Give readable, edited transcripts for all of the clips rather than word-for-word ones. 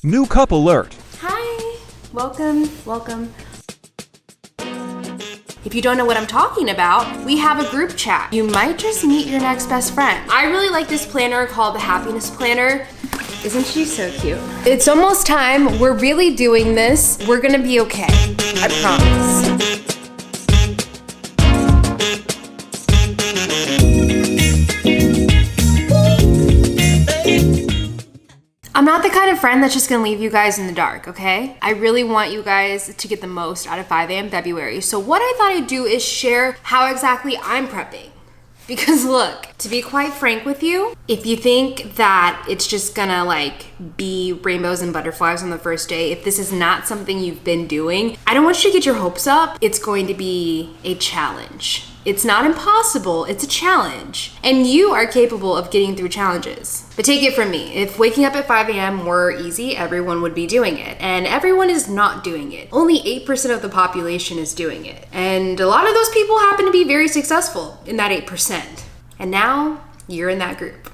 New cup alert. Hi, welcome. If you don't know what I'm talking about, we have a group chat. You might just meet your next best friend. I really like this planner called the Happiness Planner. Isn't she so cute? It's almost time. We're really doing this. We're gonna be okay. I promise. I'm not the kind of friend that's just gonna leave you guys in the dark, okay? I really want you guys to get the most out of 5 a.m. February. So what I thought I'd do is share how exactly I'm prepping. Because look, to be quite frank with you, if you think that it's just gonna be rainbows and butterflies on the first day, if this is not something you've been doing, I don't want you to get your hopes up. It's going to be a challenge. It's not impossible, it's a challenge. And you are capable of getting through challenges. But take it from me, if waking up at 5 a.m. were easy, everyone would be doing it. And everyone is not doing it. Only 8% of the population is doing it. And a lot of those people happen to be very successful in that 8%. And now you're in that group.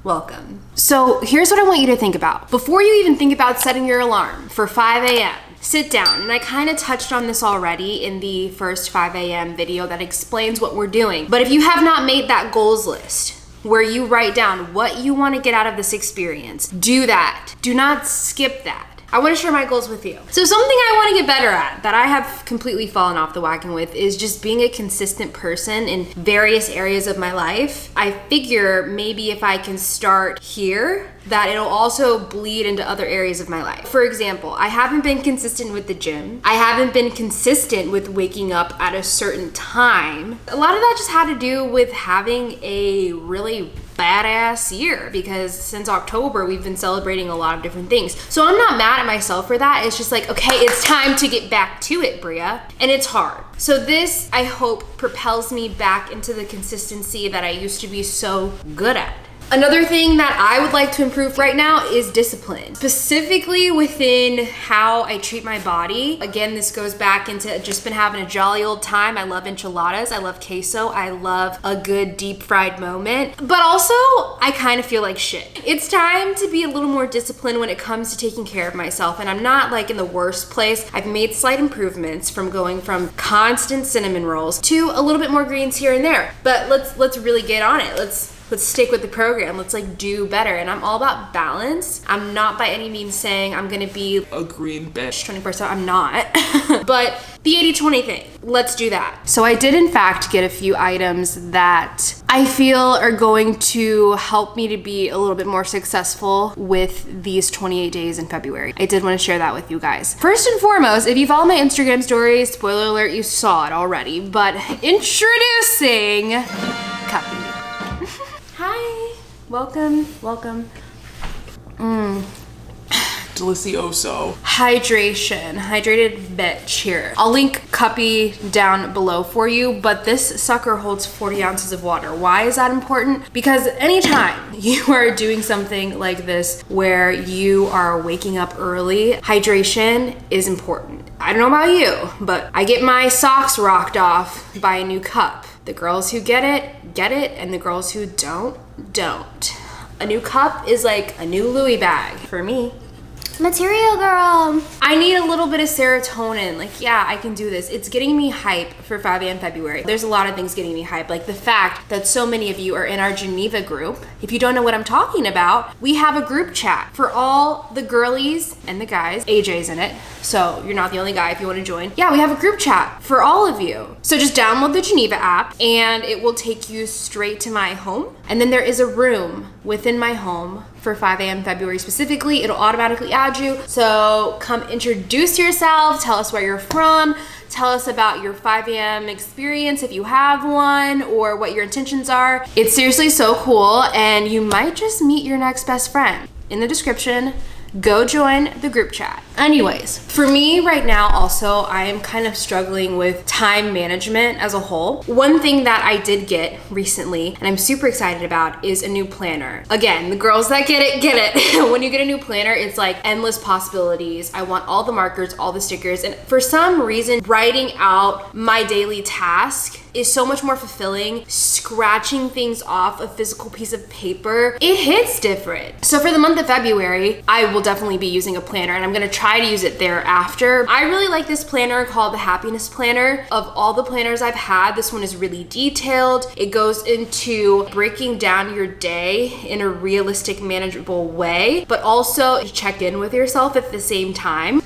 Welcome. So here's what I want you to think about. Before you even think about setting your alarm for 5 a.m., sit down, and I kind of touched on this already in the first 5 a.m. video that explains what we're doing. But if you have not made that goals list, where you write down what you want to get out of this experience, do that. Do not skip that. I want to share my goals with you. So something I want to get better at that I have completely fallen off the wagon with is just being a consistent person in various areas of my life. I figure maybe if I can start here, that it'll also bleed into other areas of my life. For example, I haven't been consistent with the gym. I haven't been consistent with waking up at a certain time. A lot of that just had to do with having a really badass year, because since October we've been celebrating a lot of different things. So I'm not mad at myself for that. It's just okay, it's time to get back to it, Bria. And it's hard. So this, I hope, propels me back into the consistency that I used to be so good at. Another thing that I would like to improve right now is discipline, specifically within how I treat my body. Again, this goes back into just been having a jolly old time. I love enchiladas, I love queso, I love a good deep fried moment, but also I kind of feel like shit. It's time to be a little more disciplined when it comes to taking care of myself, and I'm not in the worst place. I've made slight improvements from going from constant cinnamon rolls to a little bit more greens here and there, but let's really get on it. Let's stick with the program. Let's do better. And I'm all about balance. I'm not by any means saying I'm gonna be a green bitch 24/7. I'm not. But the 80-20 thing, let's do that. So I did in fact get a few items that I feel are going to help me to be a little bit more successful with these 28 days in February. I did want to share that with you guys. First and foremost, if you follow my Instagram stories, spoiler alert, you saw it already, but introducing Cuppy. Hi, welcome. Delicioso. Hydrated bitch here. I'll link Cuppy down below for you, but this sucker holds 40 ounces of water. Why is that important? Because anytime you are doing something like this where you are waking up early, hydration is important. I don't know about you, but I get my socks rocked off by a new cup. The girls who get it, and the girls who don't. A new cup is like a new Louis bag for me. Material girl. I need a little bit of serotonin. Yeah, I can do this. It's getting me hype for 5 a.m. February. There's a lot of things getting me hype, like the fact that so many of you are in our Geneva group. If you don't know what I'm talking about, we have a group chat for all the girlies and the guys. AJ's in it, so you're not the only guy if you want to join. Yeah, we have a group chat for all of you. So just download the Geneva app and it will take you straight to my home. And then there is a room within my home for 5 a.m. February specifically. It'll automatically add you. So come introduce yourself, tell us where you're from, tell us about your 5 a.m. experience if you have one, or what your intentions are. It's seriously so cool, and you might just meet your next best friend. In the description, go join the group chat. Anyways, for me right now also, I am kind of struggling with time management as a whole. One thing that I did get recently, and I'm super excited about, is a new planner. Again, the girls that get it. When you get a new planner, it's endless possibilities. I want all the markers, all the stickers, and for some reason, writing out my daily task is so much more fulfilling. Scratching things off a physical piece of paper, it hits different. So for the month of February, I will definitely be using a planner, and I'm gonna try to use it thereafter. I really like this planner called the Happiness Planner. Of all the planners I've had, this one is really detailed. It goes into breaking down your day in a realistic, manageable way, but also check in with yourself at the same time.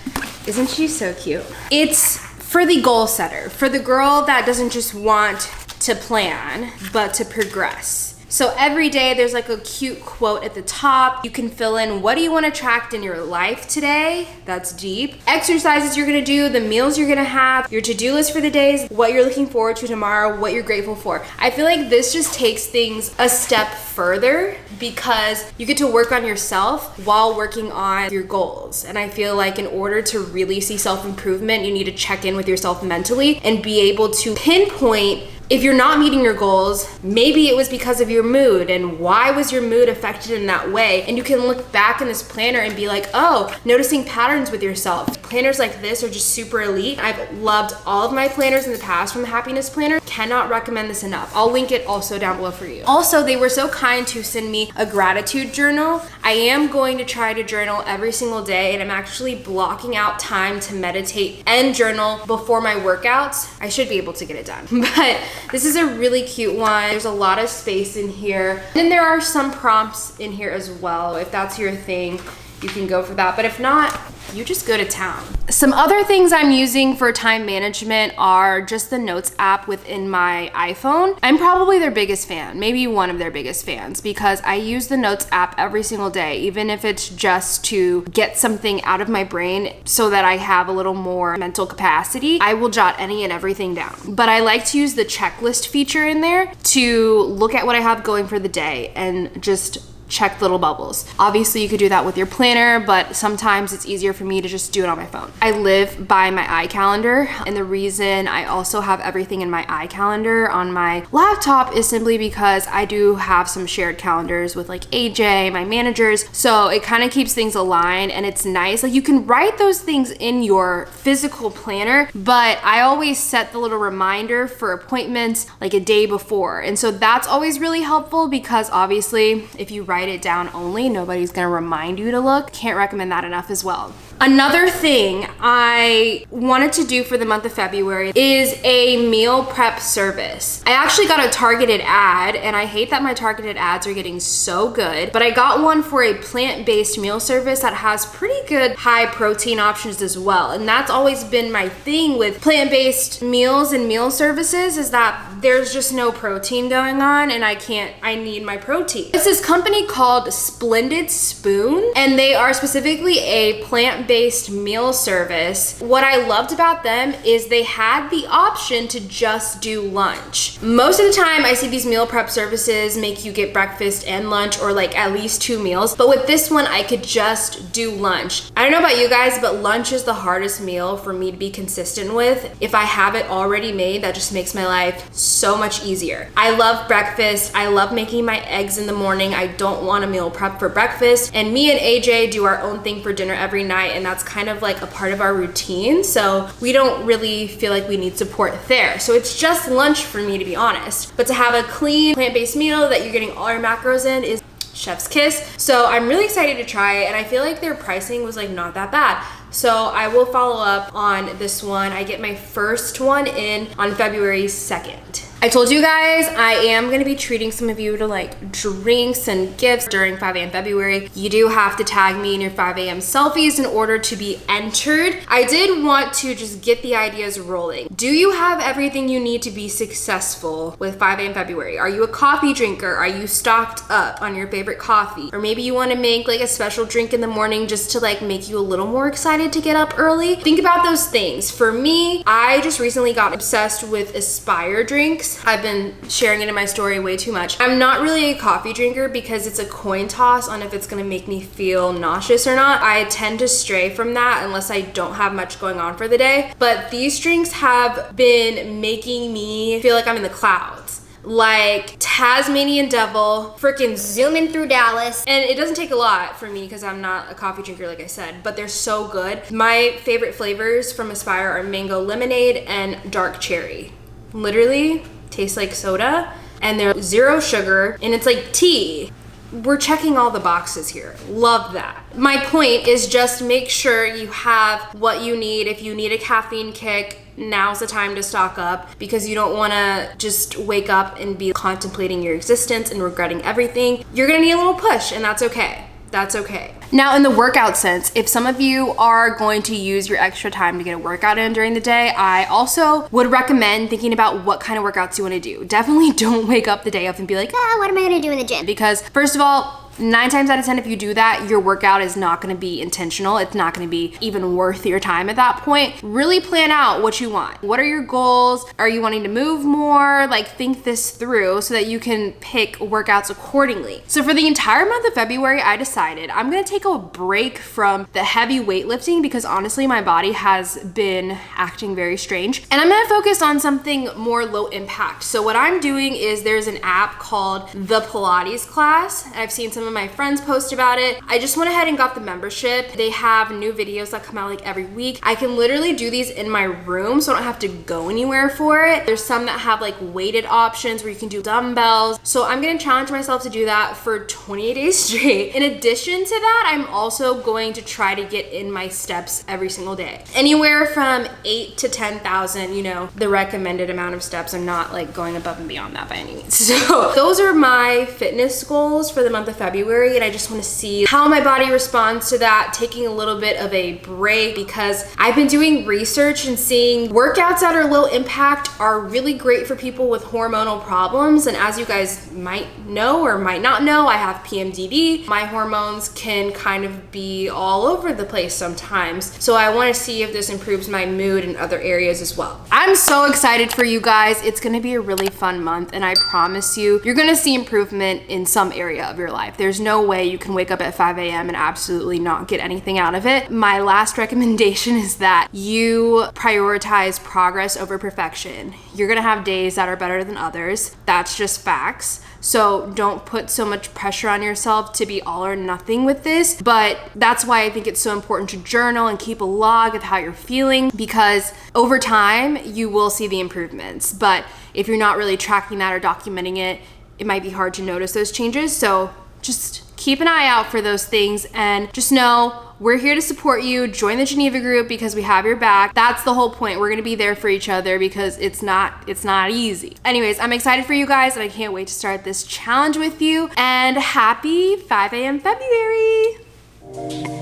Isn't she so cute? It's for the goal setter, for the girl that doesn't just want to plan, but to progress. So every day there's like a cute quote at the top. You can fill in what do you want to attract in your life today? That's deep. Exercises you're gonna do, the meals you're gonna have, your to-do list for the days, what you're looking forward to tomorrow, what you're grateful for. I feel like this just takes things a step further because you get to work on yourself while working on your goals. And I feel like in order to really see self-improvement, you need to check in with yourself mentally and be able to pinpoint if you're not meeting your goals, maybe it was because of your mood, and why was your mood affected in that way? And you can look back in this planner and be like, oh, noticing patterns with yourself. Planners like this are just super elite. I've loved all of my planners in the past from the Happiness Planner. Cannot recommend this enough. I'll link it also down below for you. Also, they were so kind to send me a gratitude journal. I am going to try to journal every single day, and I'm actually blocking out time to meditate and journal before my workouts. I should be able to get it done, but this is a really cute one. There's a lot of space in here. And there are some prompts in here as well. If that's your thing, you can go for that. But if not, you just go to town. Some other things I'm using for time management are just the Notes app within my iPhone. I'm probably their biggest fan, maybe one of their biggest fans, because I use the Notes app every single day, even if it's just to get something out of my brain so that I have a little more mental capacity. I will jot any and everything down. But I like to use the checklist feature in there to look at what I have going for the day and just check little bubbles. Obviously you could do that with your planner, but sometimes it's easier for me to just do it on my phone. I live by my iCalendar, and the reason I also have everything in my iCalendar on my laptop is simply because I do have some shared calendars with like AJ, my managers, so it kind of keeps things aligned, and it's nice. Like you can write those things in your physical planner, but I always set the little reminder for appointments like a day before, and so that's always really helpful because obviously if you write it down only, nobody's gonna remind you to look. Can't recommend that enough as well. Another thing I wanted to do for the month of February is a meal prep service. I actually got a targeted ad, and I hate that my targeted ads are getting so good, but I got one for a plant-based meal service that has pretty good high protein options as well. And that's always been my thing with plant-based meals and meal services, is that there's just no protein going on, and I need my protein. It's this company called Splendid Spoon, and they are specifically a plant-based meal service. What I loved about them is they had the option to just do lunch. Most of the time I see these meal prep services make you get breakfast and lunch, or like at least 2 meals, but with this one I could just do lunch. I don't know about you guys, but lunch is the hardest meal for me to be consistent with. If I have it already made, that just makes my life so much easier. I love breakfast. I love making my eggs in the morning. I don't want a meal prep for breakfast, and me and AJ do our own thing for dinner every night, and that's kind of like a part of our routine, so we don't really feel like we need support there. So it's just lunch for me, to be honest. But to have a clean plant-based meal that you're getting all your macros in is chef's kiss. So I'm really excited to try it, and I feel like their pricing was like not that bad. So I will follow up on this one. I get my first one in on February 2nd. I told you guys I am gonna be treating some of you to like drinks and gifts during 5 a.m. February. You do have to tag me in your 5 a.m. selfies in order to be entered. I did want to just get the ideas rolling. Do you have everything you need to be successful with 5 a.m. February? Are you a coffee drinker? Are you stocked up on your favorite coffee? Or maybe you wanna make like a special drink in the morning just to like make you a little more excited to get up early? Think about those things. For me, I just recently got obsessed with Aspire drinks. I've been sharing it in my story way too much. I'm not really a coffee drinker because it's a coin toss on if it's gonna make me feel nauseous or not. I tend to stray from that unless I don't have much going on for the day. But these drinks have been making me feel like I'm in the clouds. Like Tasmanian Devil, freaking zooming through Dallas. And it doesn't take a lot for me because I'm not a coffee drinker, like I said, but they're so good. My favorite flavors from Aspire are mango lemonade and dark cherry. Literally, tastes like soda, and there's 0 sugar, and it's like tea. We're checking all the boxes here. Love that. My point is just make sure you have what you need. If you need a caffeine kick, now's the time to stock up, because you don't wanna just wake up and be contemplating your existence and regretting everything. You're gonna need a little push, and that's okay. That's okay. Now, in the workout sense, if some of you are going to use your extra time to get a workout in during the day, I also would recommend thinking about what kind of workouts you want to do. Definitely don't wake up the day of and be like, what am I gonna do in the gym? Because first of all, 9 times out of 10, if you do that, your workout is not gonna be intentional. It's not gonna be even worth your time at that point. Really plan out what you want. What are your goals? Are you wanting to move more? Like, think this through so that you can pick workouts accordingly. So for the entire month of February, I decided I'm gonna take a break from the heavy weightlifting, because honestly, my body has been acting very strange. And I'm gonna focus on something more low impact. So what I'm doing is there's an app called The Pilates Class. I've seen some of my friends post about it. I just went ahead and got the membership. They have new videos that come out like every week. I can literally do these in my room, so I don't have to go anywhere for it. There's some that have like weighted options where you can do dumbbells. So I'm gonna challenge myself to do that for 28 days straight. In addition to that, I'm also going to try to get in my steps every single day. Anywhere from 8 to 10,000, you know, the recommended amount of steps. I'm not like going above and beyond that by any means. So those are my fitness goals for the month of February, and I just want to see how my body responds to that, taking a little bit of a break, because I've been doing research and seeing workouts that are low impact are really great for people with hormonal problems. And as you guys might know or might not know, I have PMDD. My hormones can kind of be all over the place sometimes. So I want to see if this improves my mood in other areas as well. I'm so excited for you guys. It's going to be a really fun month, and I promise you, you're going to see improvement in some area of your life. There's no way you can wake up at 5 a.m. and absolutely not get anything out of it. My last recommendation is that you prioritize progress over perfection. You're gonna have days that are better than others. That's just facts. So don't put so much pressure on yourself to be all or nothing with this. But that's why I think it's so important to journal and keep a log of how you're feeling, because over time you will see the improvements. But if you're not really tracking that or documenting it, it might be hard to notice those changes. So just keep an eye out for those things, and just know we're here to support you. Join the Geneva group because we have your back. That's the whole point. We're gonna be there for each other because it's not easy. Anyways, I'm excited for you guys, and I can't wait to start this challenge with you. And happy 5 a.m. February.